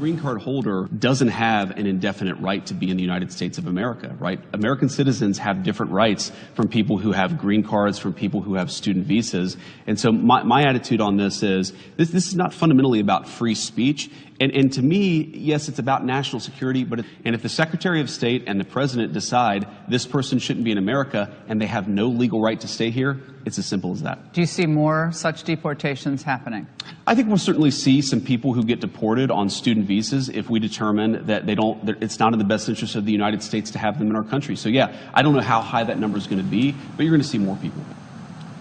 Green card holder doesn't have an indefinite right to be in the United States of America, right? American citizens have different rights from people who have green cards, from people who have student visas. And so my attitude on this is this is not fundamentally about free speech. And to me, yes, it's about national security, but if the Secretary of State and the President decide this person shouldn't be in America and they have no legal right to stay here, it's as simple as that. Do you see more such deportations happening? I think we'll certainly see some people who get deported on student visas if we determine that it's not in the best interest of the United States to have them in our country. So yeah, I don't know how high that number is going to be, but you're going to see more people.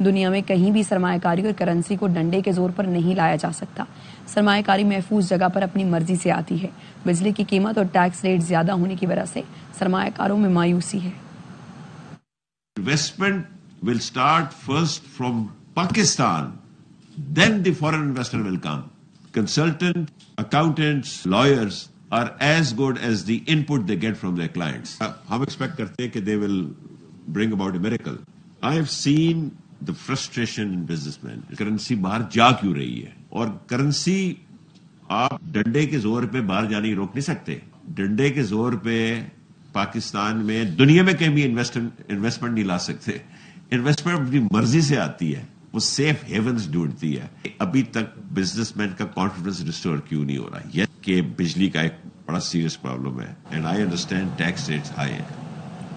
دنیا میں کہیں بھی سرمایہ کاری اور currency کو ڈنڈے کے زور پر نہیں لایا جا سکتا. سرمایہ کاری محفوظ جگہ پر اپنی مرضی سے آتی ہے. بجلی کی قیمت اور ٹیکس ریٹ زیادہ ہونے کی وجہ سے سرمایہ کاروں میں مایوسی ہے. Investment will start first from Pakistan, then the foreign investor will come. Consultants, accountants, lawyers are as good as the input they get from their clients. ہم expect کرتے ہیں کہ they will bring about a miracle. I have seen the frustration in businessmen. Currency باہر جا کیوں رہی ہے؟ اور کرنسی آپ ڈنڈے کے زور پہ باہر جانے روک نہیں سکتے. ڈنڈے کے زور پہ پاکستان میں دنیا میں کہیں بھی انویسٹمنٹ نہیں لا سکتے. انویسٹمنٹ اپنی مرضی سے آتی ہے, وہ سیف ہیونز ڈھونڈتی ہے. ابھی تک بزنس مین کا کانفیڈنس ریسٹور کیوں نہیں ہو رہا؟ یہ کہ بجلی کا ایک بڑا سیریس پرابلم ہے. And I understand tax rates high ہیں.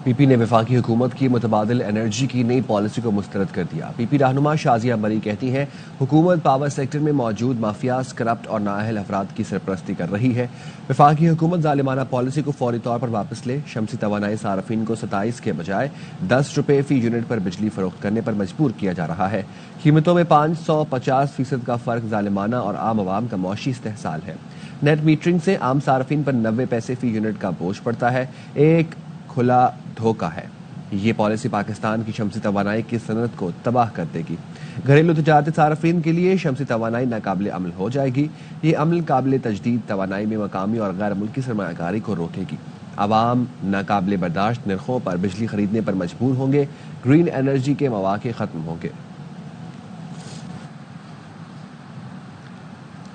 پی پی نے وفاقی حکومت کی متبادل انرجی کی نئی پالیسی کو مسترد کر دیا. پی پی رہنما شازیہ مری کہتی ہیں حکومت پاور سیکٹر میں موجود مافیاز, کرپٹ اور نااہل افراد کی سرپرستی کر رہی ہے. وفاقی حکومت ظالمانہ پالیسی کو فوری طور پر واپس لے. شمسی توانائی صارفین کو 27 کے بجائے 10 روپے فی یونٹ پر بجلی فروخت کرنے پر مجبور کیا جا رہا ہے. قیمتوں میں 550% کا فرق ظالمانہ اور عام عوام کا معاشی استحصال ہے. نیٹ میٹرنگ سے عام صارفین پر 90 پیسے فی یونٹ کا بوجھ پڑتا ہے. ایک کھلا دھوکہ ہے. یہ پالیسی پاکستان کی شمسی توانائی کی صنعت کو تباہ کر دے گی. گھریلو تجارتی صارفین کے لیے شمسی توانائی ناقابل عمل ہو جائے گی. یہ عمل قابل تجدید توانائی میں مقامی اور غیر ملکی سرمایہ کاری کو روکے گی. عوام ناقابل برداشت نرخوں پر بجلی خریدنے پر مجبور ہوں گے. گرین انرجی کے مواقع ختم ہوں گے.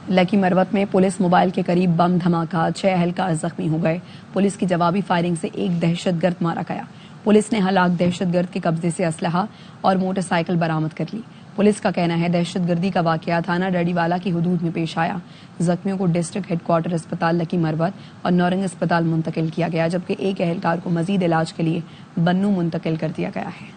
لکی مروت میں پولیس موبائل کے قریب بم دھماکہ, 6 اہلکار زخمی ہو گئے. پولیس کی جوابی فائرنگ سے ایک دہشت گرد مارا گیا. پولیس نے ہلاک دہشت گرد کے قبضے سے اسلحہ اور موٹر سائیکل برآمد کر لی. پولیس کا کہنا ہے دہشت گردی کا واقعہ تھانہ ڈیڑی والا کی حدود میں پیش آیا. زخمیوں کو ڈسٹرکٹ ہیڈ کوارٹر اسپتال لکی مروت اور نورنگ اسپتال منتقل کیا گیا, جبکہ ایک اہلکار کو مزید علاج کے لیے بنو منتقل کر دیا گیا ہے.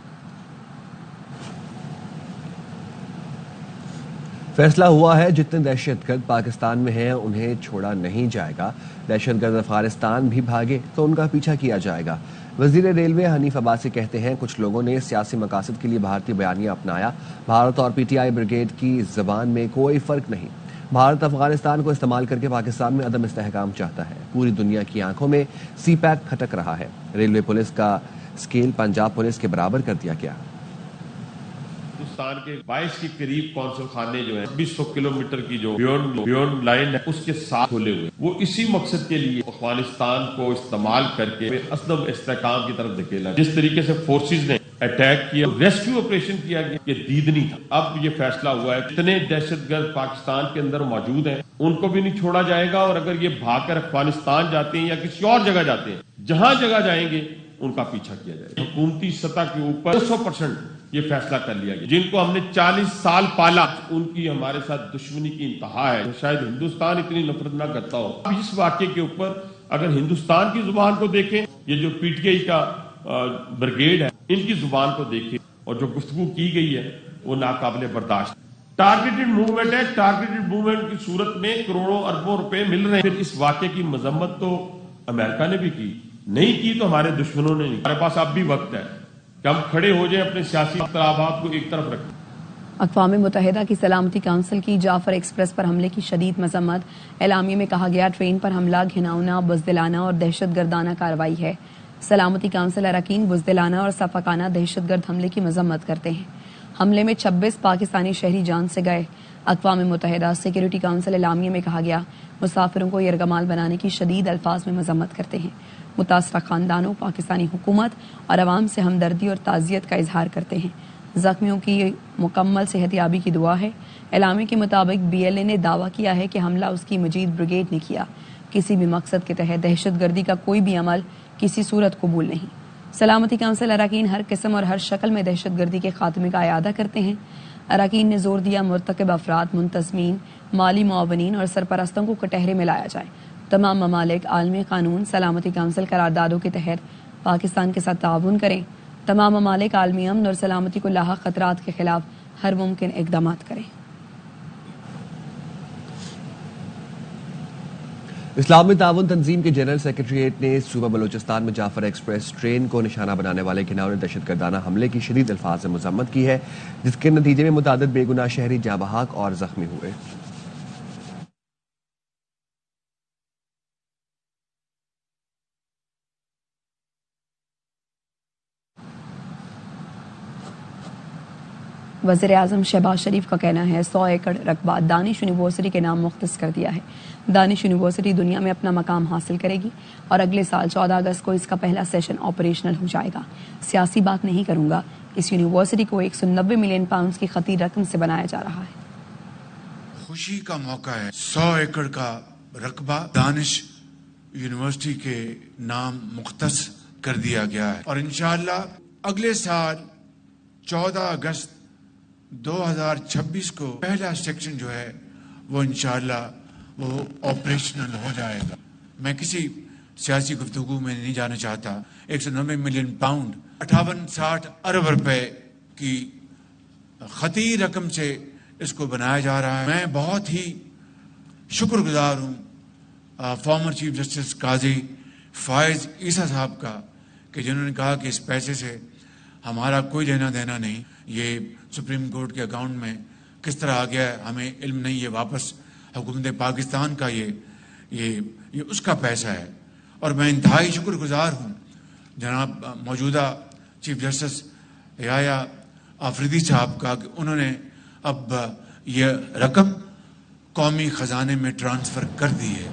فیصلہ ہوا ہے جتنے دہشت گرد پاکستان میں ہیں انہیں چھوڑا نہیں جائے گا. دہشت گرد افغانستان بھی بھاگے تو ان کا پیچھا کیا جائے گا. وزیر ریلوے حنیف عباسی کہتے ہیں کچھ لوگوں نے سیاسی مقاصد کے لیے بھارتی بیانیہ اپنایا. بھارت اور پی ٹی آئی بریگیڈ کی زبان میں کوئی فرق نہیں. بھارت افغانستان کو استعمال کر کے پاکستان میں عدم استحکام چاہتا ہے. پوری دنیا کی آنکھوں میں سی پیک کھٹک رہا ہے. ریلوے پولیس کا اسکیل پنجاب پولیس کے برابر کر دیا گیا. ہندوستان کے 22 کے قریب قونصل خانے جو ہیں 200 کلومیٹر کی جو بیونڈ لائن ہے اس کے ساتھ کھلے ہوئے, وہ اسی مقصد کے لیے افغانستان کو استعمال کر کے عدم استحکام کی طرف دھکیلا. جس طریقے سے فورسز نے اٹیک کیا, ریسکیو آپریشن کیا گیا, یہ دیدنی تھا. اب یہ فیصلہ ہوا ہے اتنے دہشت گرد پاکستان کے اندر موجود ہیں ان کو بھی نہیں چھوڑا جائے گا. اور اگر یہ بھاگ کر افغانستان جاتے ہیں یا کسی اور جگہ جاتے ہیں, جہاں جگہ جائیں گے ان کا پیچھا کیا جائے گا. حکومتی سطح کے اوپر 100% یہ فیصلہ کر لیا گیا. جن کو ہم نے 40 سال پالا ان کی ہمارے ساتھ دشمنی کی انتہا ہے. شاید ہندوستان اتنی نفرت نہ کرتا ہو. اب اس واقعے کے اوپر اگر ہندوستان کی زبان کو دیکھیں, یہ جو پی ٹی آئی کا بریگیڈ ہے ان کی زبان کو دیکھیں, اور جو گفتگو کی گئی ہے وہ ناقابل برداشت. ٹارگیٹڈ موومنٹ ہے. ٹارگیٹڈ موومنٹ کی صورت میں کروڑوں اربوں روپے مل رہے ہیں. پھر اس واقعے کی مذمت تو امریکہ نے بھی کی, نہیں کی تو ہمارے دشمنوں نے نہیں. ہمارے پاس اب بھی وقت ہے کہ ہم کھڑے ہو جائیں, اپنے سیاسی اختلافات کو ایک طرف رکھیں. اقوام متحدہ کی سلامتی کونسل کی جعفر ایکسپریس پر حملے کی شدید مذمت. اعلامیے میں کہا گیا ٹرین پر حملہ گھناؤنا, بزدلانہ اور دہشت گردانہ کارروائی ہے. سلامتی کونسل اراکین بزدلانہ اور صفاقانہ دہشت گرد حملے کی مذمت کرتے ہیں. حملے میں 26 پاکستانی شہری جان سے گئے. اقوام متحدہ سیکیورٹی کونسل اعلامیے میں کہا گیا مسافروں کو یرغمال بنانے کی شدید الفاظ میں مذمت کرتے ہیں. متاثرہ خاندانوں, پاکستانی حکومت اور عوام سے ہمدردی اور تعزیت کا اظہار کرتے ہیں. زخمیوں کی مکمل صحت یابی کی دعا ہے. اعلامیے کے مطابق بی ایل اے نے دعویٰ کیا ہے کہ حملہ اس کی مجید بریگیڈ نے کیا. کسی بھی مقصد کے تحت دہشت گردی کا کوئی بھی عمل کسی صورت قبول نہیں. سلامتی کونسل اراکین ہر قسم اور ہر شکل میں دہشت گردی کے خاتمے کا اعادہ کرتے ہیں. اراکین نے زور دیا مرتکب افراد, منتظمین, مالی معاونین اور سرپرستوں کو کٹہرے میں لایا جائے. تمام ممالک عالمی قانون سلامتی کونسل قراردادوں کے تحت پاکستان کے ساتھ تعاون کریں. تمام ممالک عالمی امن اور سلامتی کو لاحق خطرات کے خلاف ہر ممکن اقدامات کریں. اسلامی تعاون تنظیم کے جنرل سیکریٹریٹ نے صوبہ بلوچستان میں جعفر ایکسپریس ٹرین کو نشانہ بنانے والے گھناؤنے دہشت گردانہ حملے کی شدید الفاظ میں مذمت کی ہے، جس کے نتیجے میں متعدد بے گناہ شہری جاں بحق اور زخمی ہوئے۔ وزیر اعظم شہباز شریف کا کہنا ہے 100 ایکڑ رقبہ دانش یونیورسٹی کے نام مختص کر دیا ہے۔ دانش یونیورسٹی دنیا میں اپنا مقام حاصل کرے گی اور اگلے سال 14 اگست کو اس کا پہلا سیشن آپریشنل ہو جائے گا۔ سیاسی بات نہیں کروں گا، اس یونیورسٹی کو 190 ملین پاؤنڈز کی خطی رقم سے بنایا جا رہا ہے۔ خوشی کا موقع ہے، 100 ایکڑ کا رقبہ دانش یونیورسٹی کے نام مختص کر دیا گیا ہے اور انشاءاللہ اگلے سال 14 اگست 2026 کو پہلا سیکشن جو ہے وہ انشاءاللہ وہ آپریشنل ہو جائے گا۔ میں کسی سیاسی گفتگو میں نہیں جانا چاہتا۔ 190 ملین پاؤنڈ 58-60 ارب روپے کی خطی رقم سے اس کو بنایا جا رہا ہے۔ میں بہت ہی شکر گزار ہوں فارمر چیف جسٹس قاضی فائز عیسیٰ صاحب کا کہ جنہوں نے کہا کہ اس پیسے سے ہمارا کوئی لینا دینا نہیں، یہ سپریم کورٹ کے اکاؤنٹ میں کس طرح آ گیا ہے ہمیں علم نہیں، یہ واپس حکومت پاکستان کا یہ اس کا پیسہ ہے۔ اور میں انتہائی شکر گزار ہوں جناب موجودہ چیف جسٹس یحییٰ آفریدی صاحب کا کہ انہوں نے اب یہ رقم قومی خزانے میں ٹرانسفر کر دی ہے۔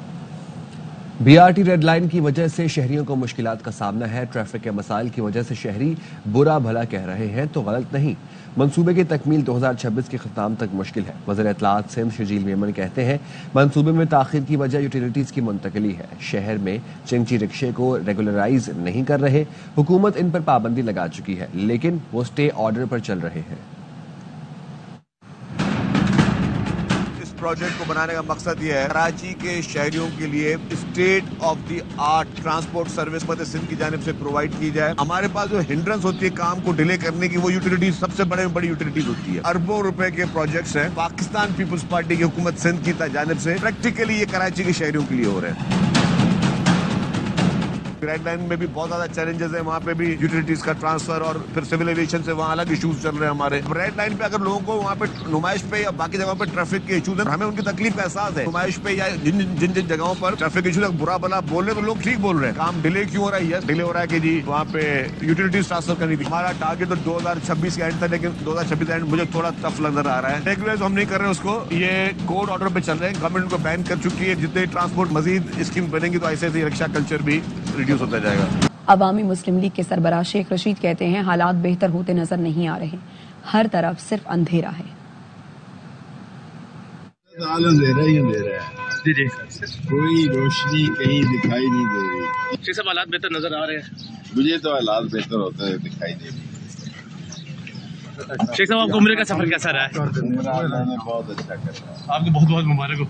B R T red line کی وجہ سے شہریوں کو مشکلات کا سامنا ہے۔ ٹریفک کے مسائل کی وجہ سے شہری برا بھلا کہہ رہے ہیں تو غلط نہیں۔ منصوبے کی تکمیل 2026 کے اختتام تک مشکل ہے۔ وزیر اطلاعات سندھ شرجیل میمن کہتے ہیں منصوبے میں تاخیر کی وجہ یوٹیلیٹیز کی منتقلی ہے۔ شہر میں چنگچی رکشے کو ریگولرائز نہیں کر رہے، حکومت ان پر پابندی لگا چکی ہے لیکن وہ اسٹے آرڈر پر چل رہے ہیں۔ پروجیکٹ کو بنانے کا مقصد یہ ہے کراچی کے شہریوں کے لیے state of the art transport service حکومت سندھ کی جانب سے پرووائڈ کی جائے۔ ہمارے پاس جو ہنڈرنس ہوتی ہے کام کو ڈیلے کرنے کی وہ یوٹیلیٹیز سب سے بڑی یوٹیلیٹیز ہوتی ہے۔ اربوں روپے کے پروجیکٹس ہیں پاکستان پیپلز پارٹی کی حکومت سندھ کی جانب سے پریکٹیکلی یہ کراچی کے شہریوں کے لیے ہو رہے ہیں۔ ریڈ لائن میں بھی بہت زیادہ چیلنجز ہیں، وہاں پہ بھی یوٹیلیٹیز کا ٹرانسفر اور پھر سول ایویشن سے وہاں الگ ایشوز چل رہے ہیں ہمارے۔ ریڈ لائن پہ اگر لوگوں کو وہاں پہ نمائش پہ یا باقی جگہوں پہ ٹریفک کے ایشوز ہیں، ہمیں ان کی تکلیف کا احساس ہے۔ نمائش پہ یا جن جگہوں پر ٹریفک ایشوز ہے برا بلا بول رہے ہیں تو لوگ ٹھیک بول رہے ہیں۔ کام ڈیلے کیوں ہو رہا ہے؟ یس ڈیلے ہو رہا ہے کہ جی وہاں پہ یوٹیلیٹیز ٹرانسفر کرنی تھی۔ ہمارا ٹارگیٹ تو 2026 کے اینڈ تھا لیکن 2026 اینڈ مجھے تھوڑا ٹف نظر آ رہا ہے۔ ریگولرائز ہم نہیں کر رہے اس کو، یہ کورٹ آرڈر پہ چل رہے ہیں، گورنمنٹ کو بین کر چکی ہے۔ جتنے ٹرانسپورٹ مزید اسکیم بنیں گی تو ایسے ہی رکشا کلچر بھی ریڈیوس ہوتا جائے گا۔ عوامی مسلم لیگ کے سربراہ شیخ رشید کہتے ہیں حالات بہتر ہوتے نظر نہیں آ رہے، ہر طرف صرف اندھیرا ہے۔ اندھیرا ہی اندھیرا ہے، جی کوئی روشنی کہیں دکھائی نہیں دے رہی۔ شیخ صاحب حالات بہتر نظر آ رہے ہیں؟ مجھے تو حالات بہتر ہوتے دکھائی دے رہی۔ شیخ صاحب آپ کو عمرے کا سفر کیسا رہا ہے؟ بہت اچھا کر رہا ہے، آپ کو بہت بہت مبارک ہو۔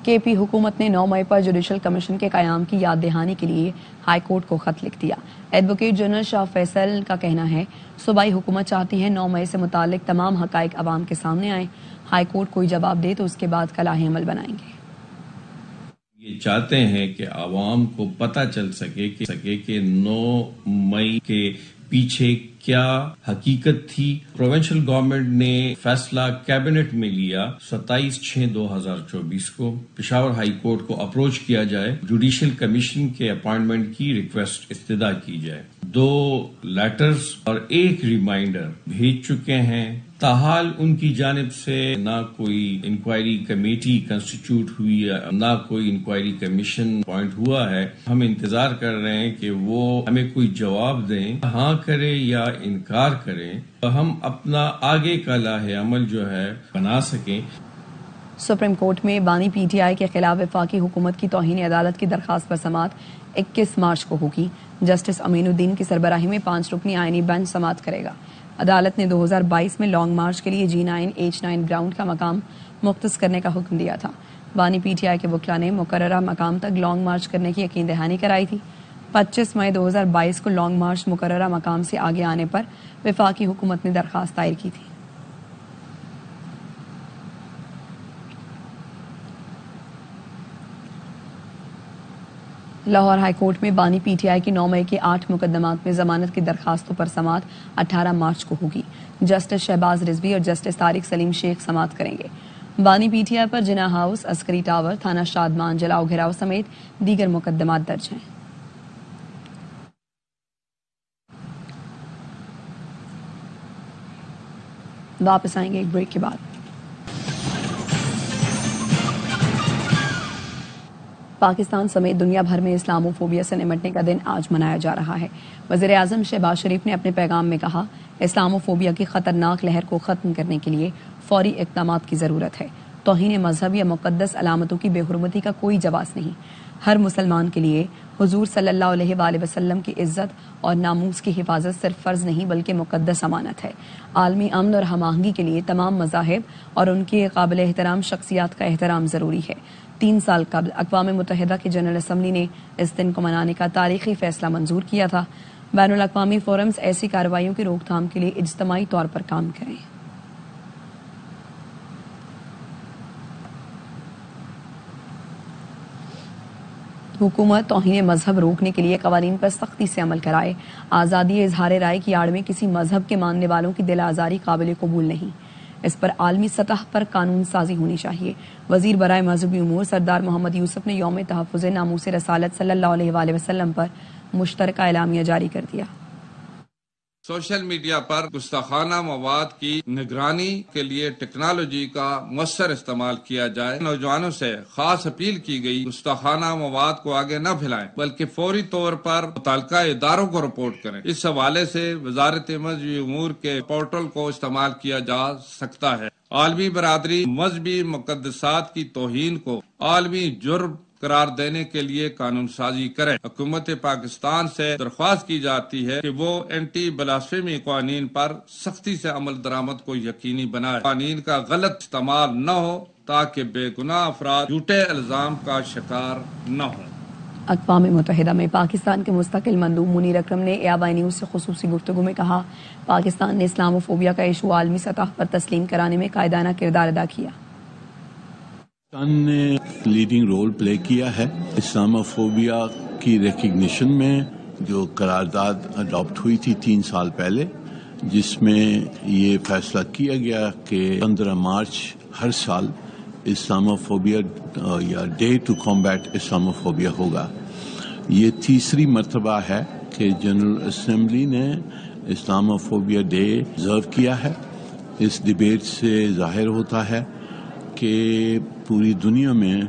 کے پی حکومت نے 9 مئی پر جوڈیشل کمیشن کے قیام کی یاد دہانی کے لیے ہائی کورٹ کو خط لکھ دیا۔ ایڈوکیٹ جنرل شاہ فیصل کا کہنا ہے صوبائی حکومت چاہتی ہے 9 مئی سے متعلق تمام حقائق عوام کے سامنے آئیں، ہائی کورٹ کوئی جواب دے تو اس کے بعد کلاہ عمل بنائیں گے۔ یہ چاہتے ہیں کہ عوام کو پتہ چل سکے کہ 9 مئی کے پیچھے کیا حقیقت تھی۔ پروونشل گورنمنٹ نے فیصلہ کیبنٹ میں لیا 27/6/2024 کو پشاور ہائی کورٹ کو اپروچ کیا جائے، جوڈیشل کمیشن کے اپائنٹمنٹ کی ریکویسٹ استدعا کی جائے۔ 2 لیٹرز اور 1 ریمائنڈر بھیج چکے ہیں، تاحال ان کی جانب سے نہ کوئی انکوائری کمیٹی کنسٹیٹیوٹ ہوئی نہ کوئی انکوائری کمیشن اپوائنٹ ہوا ہے۔ ہم انتظار کر رہے ہیں کہ وہ ہمیں کوئی جواب دیں، ہاں کرے یا انکار کریں، ہم اپنا آگے کا لاہ عمل جو ہے بنا سکیں۔ سپریم کورٹ میں بانی پی ٹی آئی کے خلاف وفاقی حکومت کی توہین عدالت کی درخواست پر سماعت 21 مارچ کو ہوگی۔ جسٹس امین الدین کی سربراہی میں 5 رکنی آئینی بینچ سماعت کرے گا۔ عدالت نے 2022 میں لانگ مارچ کے لیے G9 H9 گراؤنڈ کا مقام مختص کرنے کا حکم دیا تھا۔ بانی پی ٹی آئی کے وکلاء نے مقررہ مقام تک لانگ مارچ کرنے کی یقین دہانی کرائی تھی۔ 25 مئی 2022 کو لانگ مارچ مقررہ مقام سے آگے آنے پر وفاقی حکومت نے درخواست دائر کی تھی۔ لاہور ہائی کورٹ میں بانی پی ٹی آئی کی 9 مئی کے 8 مقدمات میں ضمانت کی درخواستوں پر سماعت 18 مارچ کو ہوگی۔ جسٹس شہباز رضوی اور جسٹس طارق سلیم شیخ سماعت کریں گے۔ بانی P T I per Jinnah house, عسکری ٹاور، تھانہ شادمان، جلاؤ گھیراؤ سمیت دیگر مقدمات درج ہیں۔ واپس آئیں گے ایک بریک کے بعد۔ پاکستان سمیت دنیا بھر میں اسلامو فوبیا سے نمٹنے کا دن آج منایا جا رہا ہے۔ وزیر اعظم شہباز شریف نے اپنے پیغام میں کہا، اسلامو فوبیا کی خطرناک لہر کو ختم کرنے کے لیے فوری اقدامات کی ضرورت ہے۔ توہین مذہب یا مقدس علامتوں کی بے حرمتی کا کوئی جواز نہیں۔ ہر مسلمان کے لیے حضور صلی اللہ علیہ وآلہ وسلم کی عزت اور ناموس کی حفاظت صرف فرض نہیں بلکہ مقدس امانت ہے۔ عالمی امن اور ہم آہنگی کے لیے تمام مذاہب اور ان کے قابل احترام شخصیات کا احترام ضروری ہے۔ 3 سال قبل اقوام متحدہ کی جنرل اسمبلی نے اس دن کو منانے کا تاریخی فیصلہ منظور کیا تھا۔ بین الاقوامی فورمز ایسی کارروائیوں کی روک تھام کے لیے اجتماعی طور پر کام کریں۔ حکومت توہین مذہب روکنے کے لیے قوانین پر سختی سے عمل کرائے۔ آزادی اظہار رائے کی آڑ میں کسی مذہب کے ماننے والوں کی دل آزاری قابل قبول نہیں۔ اس پر عالمی سطح پر قانون سازی ہونی چاہیے۔ وزیر برائے مذہبی امور سردار محمد یوسف نے یوم تحفظ ناموس رسالت صلی اللہ علیہ وآلہ وسلم پر مشترکہ اعلامیہ جاری کر دیا۔ سوشل میڈیا پر گستاخانہ مواد کی نگرانی کے لیے ٹیکنالوجی کا مؤثر استعمال کیا جائے۔ نوجوانوں سے خاص اپیل کی گئی، گستاخانہ مواد کو آگے نہ پھیلائیں بلکہ فوری طور پر متعلقہ اداروں کو رپورٹ کریں۔ اس حوالے سے وزارت مذہبی امور کے پورٹل کو استعمال کیا جا سکتا ہے۔ عالمی برادری مذہبی مقدسات کی توہین کو عالمی جرم قرار دینے کے لیے قانون سازی کرے۔ حکومت پاکستان سے درخواست کی جاتی ہے کہ وہ اینٹی بلاسفیمی قوانین پر سختی سے عمل درآمد کو یقینی بنائے، قوانین کا غلط استعمال نہ ہو تاکہ بے گناہ افراد جھوٹے الزام کا شکار نہ ہوں۔ اقوام متحدہ میں پاکستان کے مستقل مندوب منیر اکرم نے ABI نیوز سے خصوصی گفتگو میں کہا، پاکستان نے اسلامو فوبیا کا ایشو عالمی سطح پر تسلیم کرانے میں قائدانہ کردار ادا کیا۔ پاکستان نے لیڈنگ رول پلے کیا ہے اسلامو فوبیا کی ریکگنیشن میں۔ جو قرارداد اڈاپٹ ہوئی تھی 3 سال پہلے، جس میں یہ فیصلہ کیا گیا کہ 15 مارچ ہر سال اسلامو فوبیا یا ڈے ٹو کمبیٹ اسلامو فوبیا ہوگا۔ یہ تیسری مرتبہ ہے کہ جنرل اسمبلی نے اسلامو فوبیا ڈے آبزرو کیا ہے۔ اس ڈیبیٹ سے ظاہر ہوتا ہے کہ پوری دنیا میں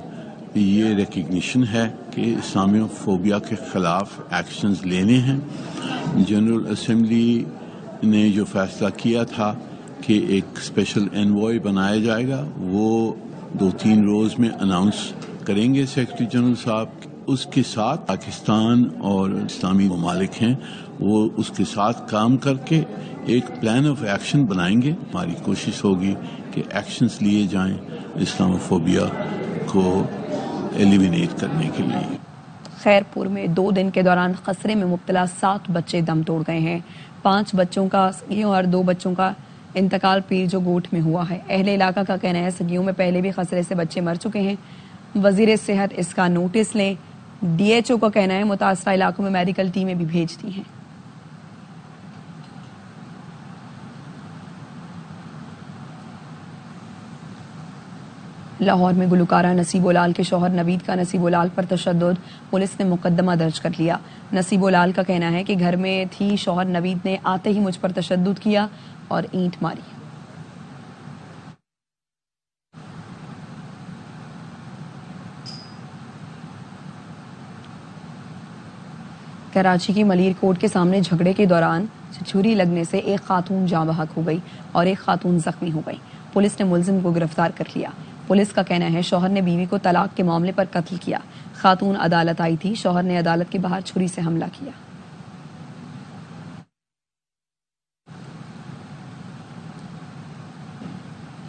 یہ ریکگنیشن ہے کہ اسلامی فوبیا کے خلاف ایکشنز لینے ہیں۔ جنرل اسمبلی نے جو فیصلہ کیا تھا کہ ایک اسپیشل انوائے بنایا جائے گا، وہ 2-3 روز میں اناؤنس کریں گے سیکرٹری جنرل صاحب۔ اس کے ساتھ پاکستان اور اسلامی ممالک ہیں، وہ اس کے ساتھ کام کر کے ایک پلان آف ایکشن بنائیں گے۔ ہماری کوشش ہوگی کہ ایکشنز لیے جائیں اسلامو فوبیا کو ایلیمینیٹ کرنے کے لیے۔ خیرپور میں 2 دن کے دوران خسرے میں مبتلا 7 بچے دم توڑ گئے ہیں۔ 5 بچوں کا سگیوں اور 2 بچوں کا انتقال پیر جو گوٹ میں ہوا ہے۔ اہل علاقہ کا کہنا ہے سگیوں میں پہلے بھی خسرے سے بچے مر چکے ہیں۔ وزیر صحت اس کا نوٹس لیں۔ DHO کا کہنا ہے متاثرہ علاقوں میں میڈیکل ٹیمیں بھی بھیج دی ہیں۔ لاہور میں گلوکارہ نصیب العال کے شوہر نوید کا نصیب العال پر تشدد، پولیس نے مقدمہ درج کر لیا۔ نصیب العال کا کہنا ہے کہ گھر میں تھی، شوہر نوید نے آتے ہی مجھ پر تشدد کیا اور اینٹ ماری۔ کراچی کی ملیر کوٹ کے سامنے جھگڑے کے دوران چھری لگنے سے ایک خاتون جاں بحق ہو گئی اور ایک خاتون زخمی ہو گئی۔ پولیس نے ملزم کو گرفتار کر لیا۔ پولیس کا کہنا ہے شوہر نے بیوی کو طلاق کے معاملے پر قتل کیا۔ خاتون عدالت آئی تھی، شوہر نے عدالت کے باہر چھری سے حملہ کیا۔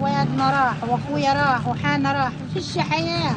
وادنا راح واخويا راح وحانا راح فيش حياه.